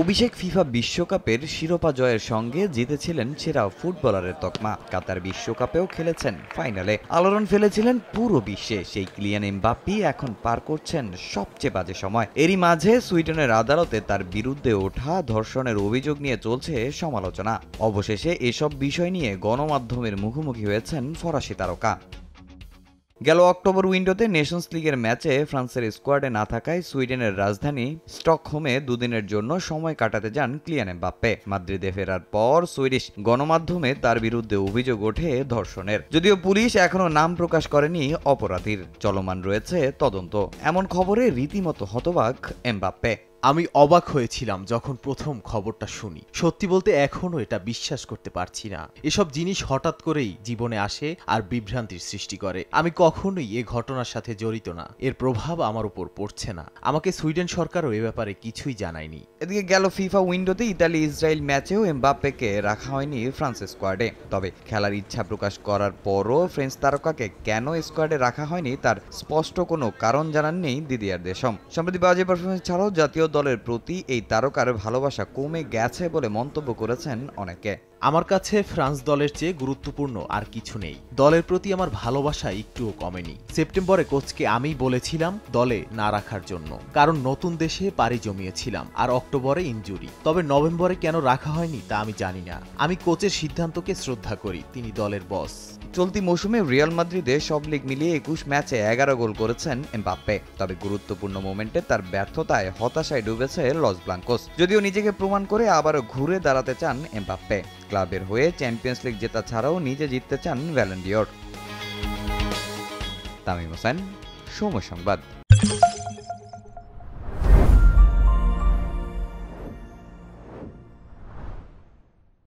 অভিষেক FIFA বিশ্বকাপের শিরোপা জয়ের সঙ্গে জিতেছিলেন সেরা ফুটবলারের তকমা। কাতার বিশ্বকাপেও খেলেছেন ফাইনালে, আলোড়ন ফেলেছিলেন পুরো বিশ্বে। সেই কিলিয়ান এমবাপ্পে এখন পার করছেন সবচেয়ে বাজে সময়। এরই মাঝে সুইডেনের আদালতে তার বিরুদ্ধে ওঠা ধর্ষণের অভিযোগ নিয়ে চলছে সমালোচনা। অবশেষে এসব বিষয় নিয়ে গণমাধ্যমের মুখোমুখি হয়েছেন ফরাসি তারকা। গেল অক্টোবর উইন্ডোতে নেশনস লিগের ম্যাচে ফ্রান্সের স্কোয়াডে না থাকায় সুইডেনের রাজধানী স্টকহোমে দুদিনের জন্য সময় কাটাতে যান কিলিয়ান এমবাপ্পে। মাদ্রিদে ফেরার পর সুইডিশ গণমাধ্যমে তার বিরুদ্ধে অভিযোগ ওঠে ধর্ষণের। যদিও পুলিশ এখনো নাম প্রকাশ করেনি অপরাধীর, চলমান রয়েছে তদন্ত। এমন খবরে রীতিমতো হতবাক এমবাপ্পে। আমি অবাক হয়েছিলাম যখন প্রথম খবরটা শুনি। সত্যি বলতে এখনো এটা বিশ্বাস করতে পারছি না। এসব জিনিস হঠাৎ করেই জীবনে আসে আর বিভ্রান্তির সৃষ্টি করে। আমি কখনোই এ ঘটনার সাথে জড়িত না, এর প্রভাব আমার উপর পড়ছে না। আমাকে সুইডেন সরকারও এ ব্যাপারে কিছুই জানায়নি। এদিকে গেল ফিফা উইন্ডোতে ইতালি ইসরায়েল ম্যাচেও এমবাপ্পেকে রাখা হয়নি ফ্রান্স স্কোয়াডে। তবে খেলার ইচ্ছা প্রকাশ করার পরও ফ্রেঞ্চ তারকাকে কেন স্কোয়াডে রাখা হয়নি তার স্পষ্ট কোনো কারণ জানাননি দিদিয়ার দেশম। সম্প্রতি বাজে পারফরমেন্স ছাড়াও জাতীয় দলের প্রতি এই তারকার ভালোবাসা কমে গেছে বলে মন্তব্য করেছেন অনেকে। আমার কাছে ফ্রান্স দলের চেয়ে গুরুত্বপূর্ণ আর কিছু নেই। দলের প্রতি আমার ভালোবাসা একটুও কমেনি। সেপ্টেম্বরে কোচকে আমিই বলেছিলাম দলে না রাখার জন্য, কারণ নতুন দেশে পাড়ি জমিয়েছিলাম, আর অক্টোবরে ইনজুরি। তবে নভেম্বরে কেন রাখা হয়নি তা আমি জানি না। আমি কোচের সিদ্ধান্তকে শ্রদ্ধা করি, তিনি দলের বস। চলতি মৌসুমে রিয়াল মাদ্রিদে সব লিগ মিলিয়ে 21 ম্যাচে 11 গোল করেছেন এমবাপ্পে। তবে গুরুত্বপূর্ণ মোমেন্টে তার ব্যর্থতায় হতাশায় ডুবেছে লস ব্লাঙ্কোস। যদিও নিজেকে প্রমাণ করে আবারও ঘুরে দাঁড়াতে চান এমবাপ্পে। ক্লাবের হয়ে চ্যাম্পিয়ন্স লিগ জেতা ছাড়াও নিজে জিততে চান ব্যালন ডিওর। তামিম হোসেন, সময় সংবাদ।